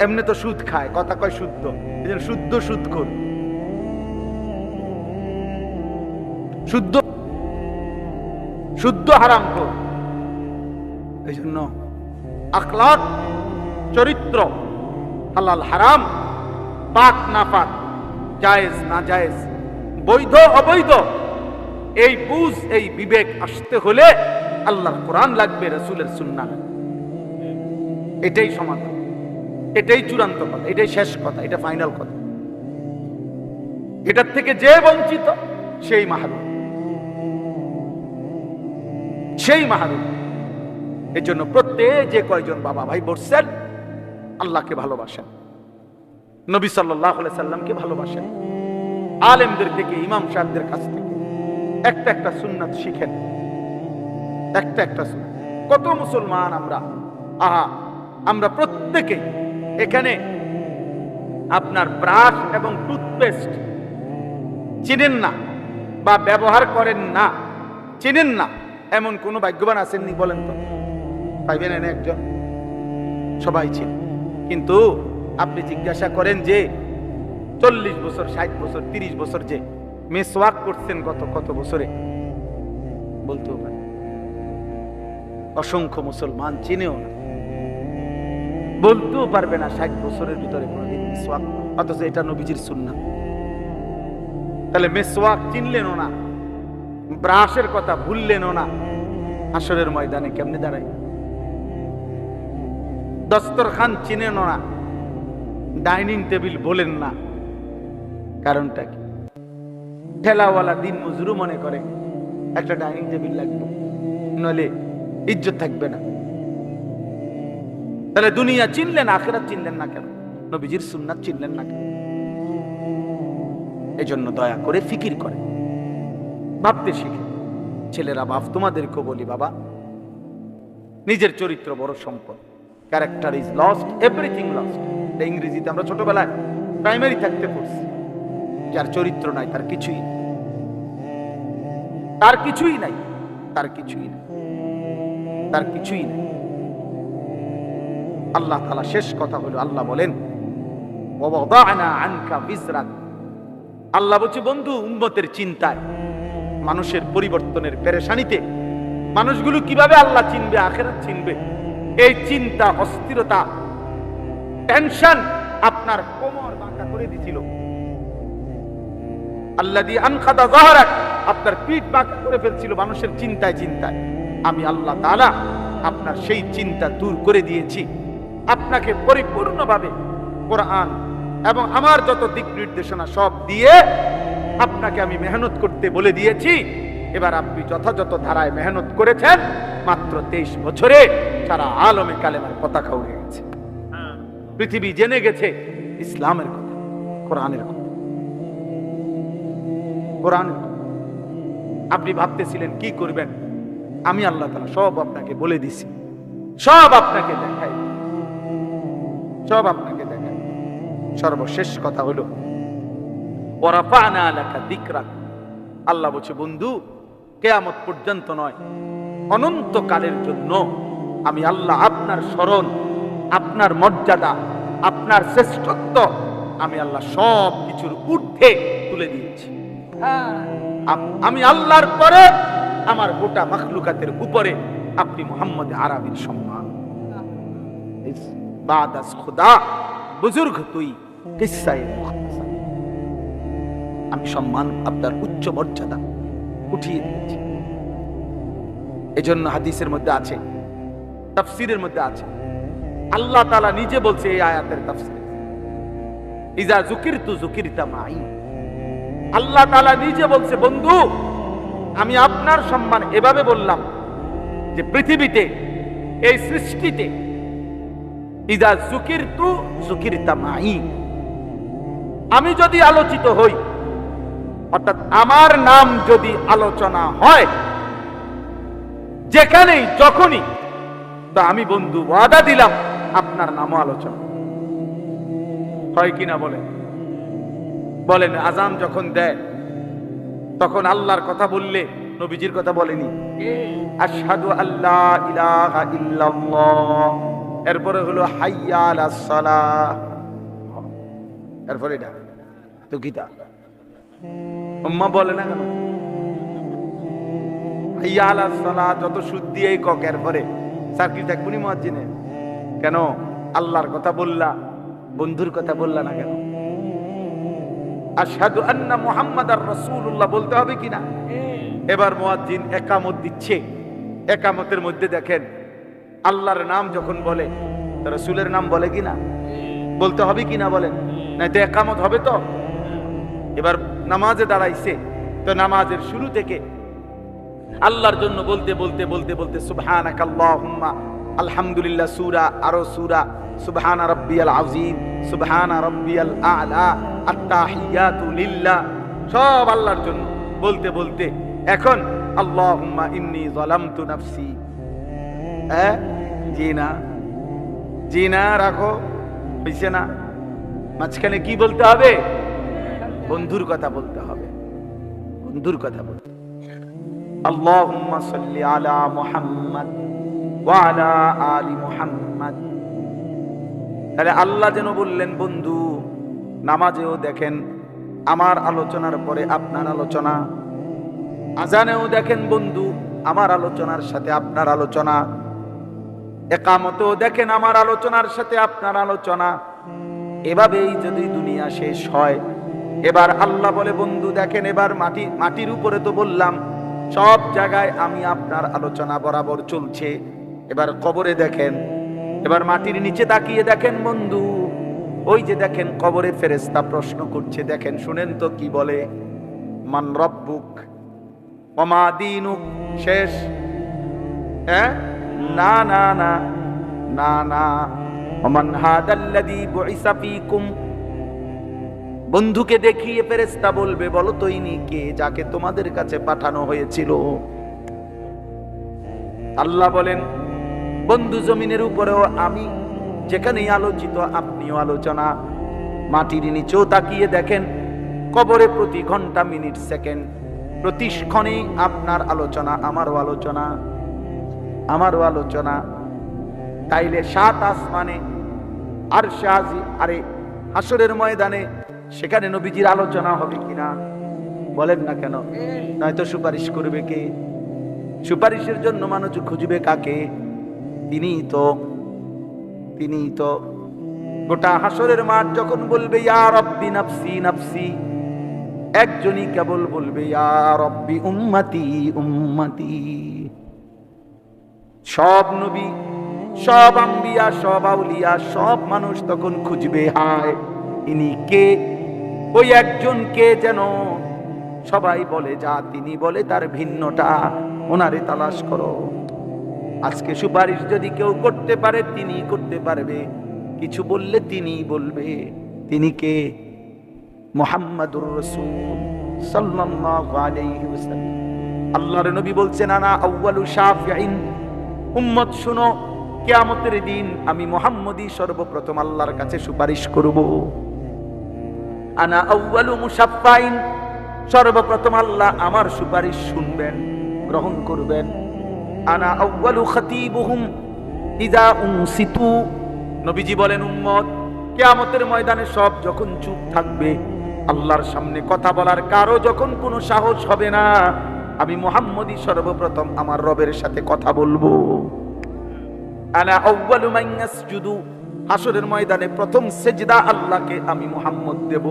এমনি তো সুদ খায়, কথা কয় শুদ্ধ, শুদ্ধ সুদ কর, শুদ্ধ শুদ্ধ হারাম কর। এই জন্য আখলাক, চরিত্র, হালাল হারাম, পাক না পাক, জায়েজ না জায়েজ, বৈধ অবৈধ, এই বুঝ, এই বিবেক আসতে হলে আল্লাহর কোরআন লাগবে, রাসূলের সুন্নাহ। এটাই সমাধান, এটাই চূড়ান্ত কথা, এটাই শেষ কথা, এটা ফাইনাল কথা। এটার থেকে যে বঞ্চিত সেই মাহরুম, সেই মাহরুম। এই জন্য প্রত্যেক যে কয়জন বাবা ভাই বসছেন, আল্লাহকে ভালোবাসেন, নবী সাল্লাল্লাহু আলাইহি সাল্লামকে ভালোবাসেন, আলেমদের থেকে, ইমাম সাহেবদের কাছ থেকে একটা একটা সুন্নাত শিখেন, একটা একটা সুন্নাত। কত মুসলমান আমরা, আমরা প্রত্যেকেই এখানে আপনার ব্রাশ এবং টুথপেস্ট চিনেন না বা ব্যবহার করেন না, চিনেন না, এমন কোন ভাগ্যবান আছেননি বলেন তো? পাইবেন এনে একজন? সবাই চিন। কিন্তু আপনি জিজ্ঞাসা করেন যে 40 বছর, 60 বছর, 30 বছর যে মেসওয়াক করছেন কত বছরে, বলতেও পারে। অসংখ্য মুসলমান চিনেও না, বলতেও পারবে না 60 বছরের ভিতরে কোনদিন মেসওয়াক, অথচ এটা নবীজির সুন্নাহ। তাহলে মেসওয়াক চিনলেনও না, ব্রাশের কথা ভুললেনও না, হাসরের ময়দানে কেমনে দাঁড়াই? দস্তরখান চিনেনও না, ডাইনিং টেবিল বলেন না, কারণটা কি? ঠেলাওয়ালা দিন মজুরু মনে করে একটা ডাইনিং টেবিল লাগবে, নইলে ইজ্জত থাকবে না। তাহলে দুনিয়া চিনলেন, আখিরাত চিনলেন না কেন? নবীজির সুন্নাত চিনলেন না কেন? এজন্য দয়া করে ফিকির করে ভাবতে শিখে। ছেলেরা, বাপ তোমাদেরকেও বলি, বাবা, নিজের চরিত্র বড় সম্পদ। Character is lost, everything lost. ইংরেজিতে আমরা ছোটবেলায় প্রাইমারি থাকতে পড়ছি, যার চরিত্র নাই তার কিছুই নাই, তার কিছুই নাই, তার কিছুই নাই, তার কিছুই নাই। আল্লাহ তাআলা শেষ কথা হলো, আল্লাহ বলেন ওয়াদা'না আনকা বিজরাক। আল্লাহ বলছে, বন্ধু, উম্মতের চিন্তায়, মানুষের পরিবর্তনের পেরেশানিতে, মানুষগুলো কিভাবে আল্লাহ চিনবে, আখিরাত চিনবে, এই চিন্তা, অস্থিরতা, টেনশন আপনার কোমর বাঁকা করে দিছিল। আল্লাযী আনকাদা যাহরাক, আপনার পিঠ বাঁকা করে ফেলছিল মানুষের চিন্তায় চিন্তায়। আমি আল্লাহ তাআলা আপনার সেই চিন্তা দূর করে দিয়েছি, আপনাকে পরিপূর্ণভাবে কোরআন এবং আমার যত দিক নির্দেশনা সব দিয়ে আপনাকে আমি মেহনত করতে বলে দিয়েছি। এবার আপনি যথাযথ ধারায় মেহনত করেছেন, মাত্র 23 বছরে সারা আলমে কালেমার পতাকা উড়ে গেছে। পৃথিবী জেনে গেছে ইসলামের কথা, কোরআনের কথা, কোরআনের কথা। আপনি ভাবতেছিলেন কি করবেন, আমি আল্লাহ তাআলা সব আপনাকে বলে দিছি, সব আপনাকে দেখাই, সব আপনাকে দেখাই। সর্বশেষ কথা হলো ওয়ারাফা'না লাকা যিকরাক। আল্লাহ বলছে বন্ধু কিয়ামত পর্যন্ত নয়, অনন্তকালের জন্য আমি আল্লাহ আপনার স্মরণ, আপনার মর্যাদা, আপনার শ্রেষ্ঠত্ব আমি আল্লাহ সব কিছুর ঊর্ধ্বে তুলে দিয়েছি। আমি আল্লাহর পরে আমার গোটা মাখলুকাতের উপরে আপনি মুহাম্মদ আরবির সম্মান। বাদাস খুদা বুজুর্গ তুই কিসায়ে মুখতাসার, আমি সম্মান আপনার উচ্চ মর্যাদা উঠিয়ে দিয়েছি। এজন্য হাদিসের মধ্যে আছে, তাফসীরের মধ্যে আছে, আল্লাহ তাআলা নিজে বলছে এই আয়াতের তাফসীরে, ইজা যুকিরতু যুকিরতা মাই। আল্লাহ তাআলা নিজে বলছে বন্ধু আমি আপনার সম্মান এভাবে বললাম যে পৃথিবীতে এই সৃষ্টিতে ইজা যুকিরতু যুকিরতা মাই, আমি যদি আলোচিত হই, অর্থাৎ আমার নাম যদি আলোচনা হয় যেখানেই যখনই, তো আমি বন্ধু ওয়াদা দিলাম আপনার নামও আলোচনা হয় কিনা বলেন? বলেন আজান যখন দেয় তখন আল্লাহর কথা বললে নবীজির কথা বলেনি? আশহাদু আল্লা ইলাহা ইল্লাল্লাহ, এরপরে হলো হাইয়া আলাস সালাহ, এরপরে এটা তো গীতা উম্মাহ বলে না কেন? হাইয়া আলাস সালাহ যত সুদ দিয়েই কক, এরপরে সার্কিট থাকবনি মুয়াজ্জিনে। কেন আল্লাহর কথা বললা, বন্ধুর কথা বললা না কেন? আশহাদু আন্না মুহাম্মাদার রাসূলুল্লাহ বলতে হবে কিনা? এবার মুয়াজ্জিন একামত দিচ্ছে, একামতের মধ্যে দেখেন আল্লাহর নাম যখন বলে রাসূলের নাম বলে কিনা, বলতে হবে কিনা বলেন? না তো একামত হবে তো। এবার নামাজে দাঁড়াইছে, তো নামাজের শুরু থেকে আল্লাহর জন্য বলতে বলতে বলতে বলতে সুবহানাকাল্লাহুম্মা আলহামদুলিল্লাহ সূরা, আরো সূরা সুবহানা রাব্বিয়াল আযীম, সুবহানা রাব্বিয়াল আ'লা, আত-তাহিয়াতু লিল্লাহ, সব আল্লাহর জন্য বলতে বলতে এখন আল্লাহুম্মা ইন্নী যালামতু নাফসি। জি না রাখো, হইছে না? মাঝখানে কি বলতে হবে? বন্ধুর কথা বলতে হবে, বন্ধুর কথা বলতে। আল্লাহুম্মা সাল্লি আলা মুহাম্মাদ ওয়া আলা আলি মুহাম্মাদ। তাহলে আল্লাহ যেন বললেন বন্ধু নামাজেও দেখেন আমার আলোচনার পরে আপনার আলোচনা, আজানেও দেখেন বন্ধু আমার আলোচনার সাথে আপনার আলোচনা, একামতেও দেখেন আমার আলোচনার সাথে আপনার আলোচনা। এভাবেই যদি দুনিয়া শেষ হয়, এবার আল্লাহ বলে বন্ধু দেখেন এবার মাটির উপরে তো বললাম সব জায়গায় আমি আপনার আলোচনা বরাবর চলছে, এবার কবরে দেখেন, এবার মাটির নিচে তাকিয়ে দেখেন বন্ধু ওই যে দেখেন কবরে ফেরেশতা প্রশ্ন করছে, দেখেন শুনেন তো কি বলে, মান রব্বুক ওয়া মা দীনুক। শেষ? না না না না না, ওমান হাদাল্লাযী বুইসা ফীকুম। বন্ধুকে দেখিয়ে ফেরেশতা বলবে বলো তো ইনি কে যাকে তোমাদের কাছে পাঠানো হয়েছিল। আল্লাহ বলেন বন্ধু জমিনের উপরেও আমি, যেখানেই আলোচিত আপনিও আলোচনা। মাটির নিচেও তাকিয়ে দেখেন কবরে প্রতি ঘন্টা মিনিট সেকেন্ড প্রতি ক্ষণে আপনার আলোচনা, আমারও আলোচনা, আমারও আলোচনা। তাইলে সাত আসমানে আরশে আজিম, আরে হাসরের ময়দানে সেখানে নবীজির আলোচনা হবে কিনা বলেন না কেন? নয়তো সুপারিশ করবে কে? সুপারিশের জন্য মানুষ খুঁজবে কাকে? তিনি তো গোটা হাসরের মাঠ যখন বলবে ইয়া রব্বি নাফসি নাফসি, একজনই কেবল বলবে ইয়া রব্বি উম্মতি উম্মতি। সব নবী, সব আম্বিয়া, সব আউলিয়া, সব মানুষ তখন খুঁজবে হায় ইনি কে, ওই একজন কে যেন সবাই বলে যা তিনি বলে তার ভিন্নটা, ওনারে তালাশ করো। আজকে সুপারিশ যদি কেউ করতে পারে তিনি করতে পারবে, কিছু বললে তিনি বলবে। তিনি কে? মুহাম্মাদুর রাসূল সাল্লাল্লাহু আলাইহি ওয়াসাল্লাম। আল্লাহর নবী বলছেন, আনা আউয়ালু শাফিঈন, উম্মত শুনো, কিয়ামতের দিন আমি মুহাম্মদই সর্বপ্রথম আল্লাহর কাছে সুপারিশ করব। আনা আউয়ালু মুশাফফাইন, সর্বপ্রথম আল্লাহ আমার সুপারিশ শুনবেন, গ্রহণ করবেন। আনা আউয়ালু খাতীবুহুম ইযা উনসিতু, নবীজি বলেন উম্মত কিয়ামতের ময়দানে সব যখন চুপ থাকবে, আল্লাহর সামনে কথা বলার কারো যখন কোনো সাহস হবে না, আমি মুহাম্মদই সর্বপ্রথম আমার রবের সাথে কথা বলবো। আনা আউয়ালু মান ইয়াসজুদু, হাসরের ময়দানে প্রথম সেজদা আল্লাহকে আমি মুহাম্মদ দেব।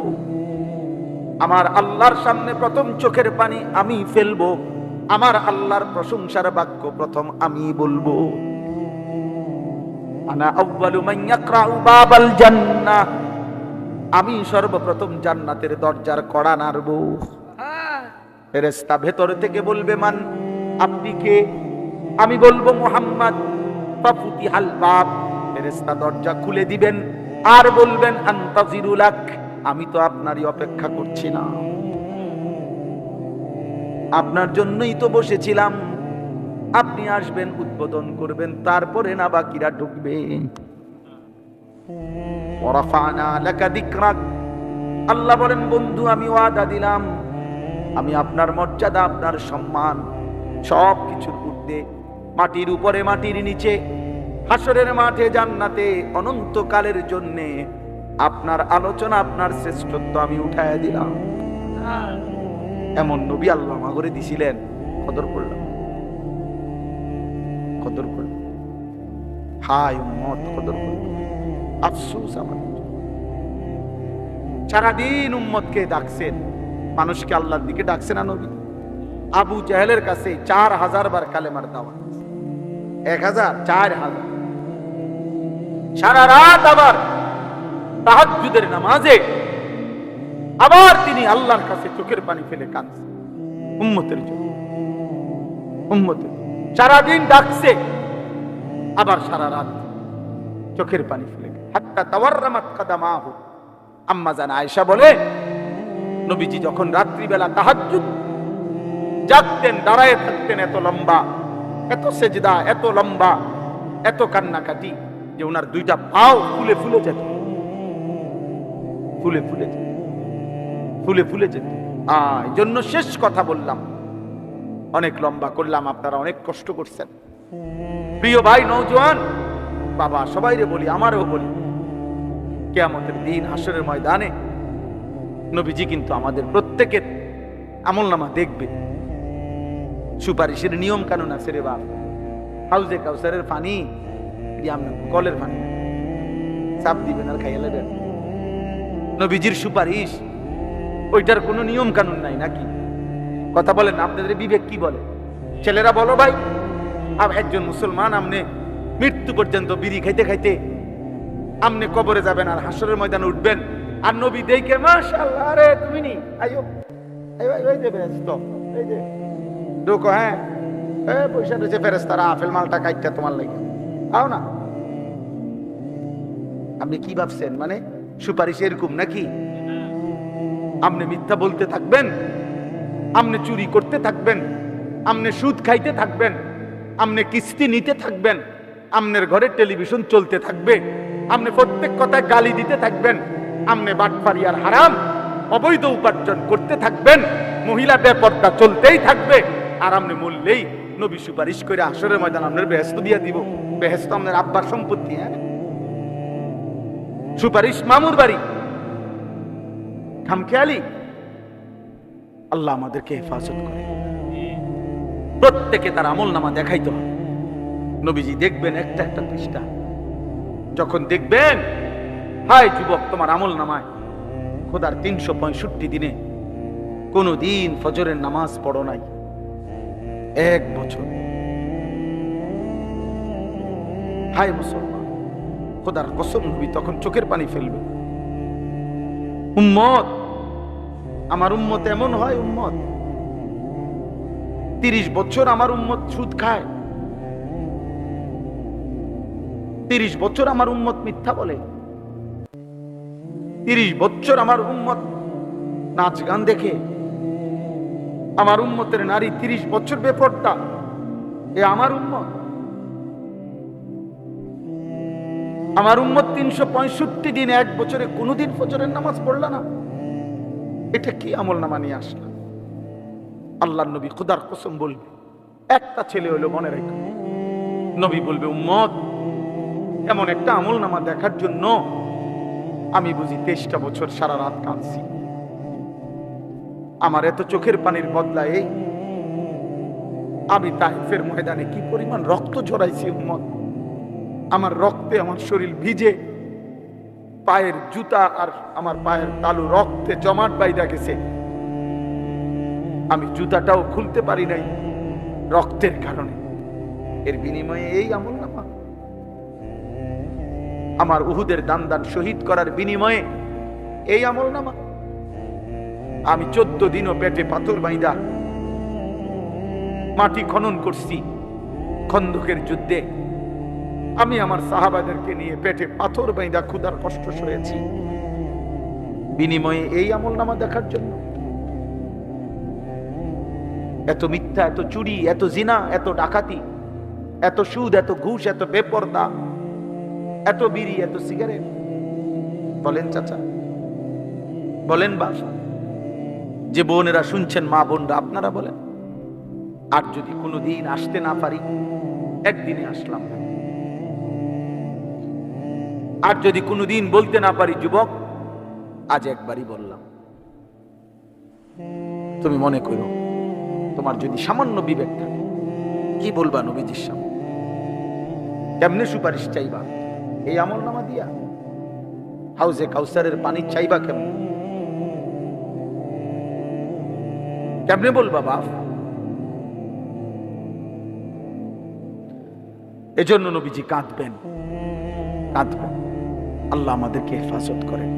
আমার আল্লাহর সামনে প্রথম চোখের পানি আমি ফেলবো, আমার আল্লাহর প্রশংসার বাক্য প্রথম আমি বলবো। আনা আউয়ালু মান ইয়াকরাউ বাবাল জান্নাহ, আমি সর্বপ্রথম জান্নাতের দরজার কড়া নাড়ব। ফেরেশতা ভেতর থেকে বলবে, মান, আপনি কে? আমি বলবো মুহাম্মদ। ফাফুতিহাল বাব, ফেরেশতা দরজা খুলে দিবেন আর বলবেন, আনতাজিরু লাক, আমি তো আপনারই অপেক্ষা করছি না, আপনার জন্যই তো বসেছিলাম, আপনি আসবেন, উদ্বোধন করবেন, তারপরে না বাকিরা ঢুকবে। ওয়ারাফানা লাকা যিকরাক, আল্লাহ বলেন বন্ধু আমি ওয়াদা দিলাম, আমি আপনার মর্যাদা, আপনার সম্মান সব কিছুর ঊর্ধ্বে, মাটির উপরে মাটির নিচে, হাসরের মাঠে জান্নাতে অনন্তকালের জন্যে আপনার আলোচনা, আপনার শ্রেষ্ঠত্ব আমি উঠায়া দিলাম। এমন নবী আল্লাহ মাগরে দিছিলেন, কদর করলাম, কদর করলাম। হায় উম্মত, কদর করলাম। আফসোস আমার, সারাদিন উম্মতকে ডাকছেন, মানুষকে আল্লাহর দিকে ডাকছে না নবী। আবু জাহেলের কাছে 4000 বার কালেমার দাওয়াত, 1000, 4000, সারা রাত আবার তাহাজ্জুদের নামাজে আবার তিনি আল্লাহর কাছে চোখের পানি ফেলে কাঁদছেন উম্মতের জন্য। উম্মতের সারাদিন ডাকছে, আবার সারা রাত চোখের পানি ফেলে, হাত্তা তাওয়াররামাত কাদামাহু। আম্মা জান আয়েশা বলে, নবীজি যখন রাত্রিবেলা তাহাজ্জুদ জাগতেন, দাঁড়ায় থাকতেন এত লম্বা, এত সেজদা, এত লম্বা, এত কান্নাকাটি যে ওনার দুইটা পাও ফুলে ফুলে যেত, ফুলে ফুলে যেত, ফুলে ফুলে যেত। এই জন্য শেষ কথা বললাম, অনেক লম্বা করলাম, আপনারা অনেক কষ্ট করছেন। প্রিয় ভাই নওজোয়ান বাবা, সবাইরে বলি, আমারও বলি, কিয়ামতের দিন হাসরের ময়দানে নবীজি কিন্তু আমাদের প্রত্যেকের আমলনামা দেখবে। সুপারিশের নিয়ম কানুন আছে রে বাপ। হাউজে কাউসারের পানি, কলের পানি চাপ দিবেন আর খাইয়া নেবেন। নবীজির সুপারিশ, ওইটার কোনো নিয়ম কানুন নাই নাকি? কথা বলেন, আপনাদের বিবেক কি বলে? ছেলেরা বলো ভাই, একজন মুসলমান আমনে মৃত্যু পর্যন্ত বিড়ি খাইতে খাইতে আমনে কবরে যাবেন আর হাসরের ময়দানে উঠবেন, আর নবী দেখে মাশাআল্লাহ, আরে তুমি নি আইও, এই যে বেরেস্তা, এই যে ঢোকো, হ্যাঁ পয়সা রয়েছে ফেরেস্তারা, আপেল মালটা কাইটা তোমার লাগে, আও না। আপনি কি ভাবছেন, মানে সুপারিশ এরকম নাকি? আপনি মিথ্যা বলতে থাকবেন, আপনি চুরি করতে থাকবেন, আপনি সুদ খাইতে থাকবেন, আপনি কিস্তি নিতে থাকবেন, আপনার ঘরে টেলিভিশন চলতে থাকবে, আপনি প্রত্যেক কথায় গালি দিতে থাকবেন, আপনি বাটপারি আর হারাম অবৈধ উপার্জন করতে থাকবেন, মহিলা বেপর্দা চলতেই থাকবে, আর আপনি মরলেই নবী সুপারিশ করে হাসরের ময়দান আপনার বেহেশত দিয়ে দিব। বেহেশত আপনার আব্বার সম্পত্তি, হ্যাঁ, সুপারিশ মামুর বাড়ি, খামখেয়ালি। আল্লাহ আমাদেরকে হেফাজত করে। প্রত্যেকে তার আমলনামা দেখাইতে হবে। নবীজি দেখবেন একটা একটা পৃষ্ঠা, যখন দেখবেন, হায় যুবক, তোমার আমলনামায় খোদার 365 দিনে কোনো দিন ফজরের নামাজ পড়ো নাই, 1 বছর, হায় মুসলমান, খোদার কসম, নবী তখন চোখের পানি ফেলবে। উম্মত, আমার উম্মত এমন হয়, উম্মত 30 বছর আমার উম্মত সুদ খায়, 30 বছর আমার উম্মত মিথ্যা বলে, 30 বছর আমার উম্মত নাচ গান দেখে, আমার উম্মতের নারী 30 বছর বেপরদা, এ আমার উম্মত। আমার উম্মত 365 দিন, এক বছরে কোনোদিন ফজরের নামাজ পড়ল না। এটা কি আমল নামা নিয়ে আসলো? আল্লাহর নবী খোদার কসম বলবে, একটা ছেলে হলো, মনে রেখো, নবী বলবে উম্মত এমন একটা আমল নামা দেখার জন্য আমি বুঝি 23টা বছর সারা রাত কাঁদছি। আমার এত চোখের পানির বদলায় এই আমি তাইফের ময়দানে কি পরিমাণ রক্ত ঝরাইছি উম্মত। আমার রক্তে আমার শরীর ভিজে, পায়ের জুতা আর আমার পায়ের তালু রক্তে জমাট বাইদা গেছে। আমি জুতাটাও খুলতে পারি নাই রক্তের কারণে। এর বিনিময়ে এই আমল নামা? আমার উহুদের দান দান শহীদ করার বিনিময়ে এই আমল নামা? আমি 14 দিনও পেটে পাথর বাইদা মাটি খনন করছি খন্দকের যুদ্ধে। আমি আমার সাহাবাদেরকে নিয়ে পেটে পাথর বাইদা ক্ষুধার কষ্ট সয়েছি, বিনিময়ে এই আমল নামা দেখার জন্য? এত মিথ্যা, এত চুরি, এত জিনা, এত ডাকাতি, এত সুদ, এত ঘুষ, এত বেপরদা, এত বিড়ি, এত সিগারেট। বলেন চাচা, বলেন বাবা, যে বোনেরা শুনছেন, মা বোনরা, আপনারা বলেন। আর যদি কোনোদিন আসতে না পারি, একদিনে আসলাম না। আর যদি কোনোদিন বলতে না পারি, যুবক আজ একবারই বললাম। তুমি মনে করো, তোমার যদি সামান্য বিবেক থাকে, কি বলবা নবীজির সামনে? কেমনে সুপারিশ চাইবা? এই আমল নামা দিয়া? হাউজে কাউসারের পানি চাইবা কেমনে? কেমনে বলবা বাপ? এজন্য নবীজি কাঁদবেন, কাঁদবেন। আল্লাহ আমাদেরকে হেফাজত করেন।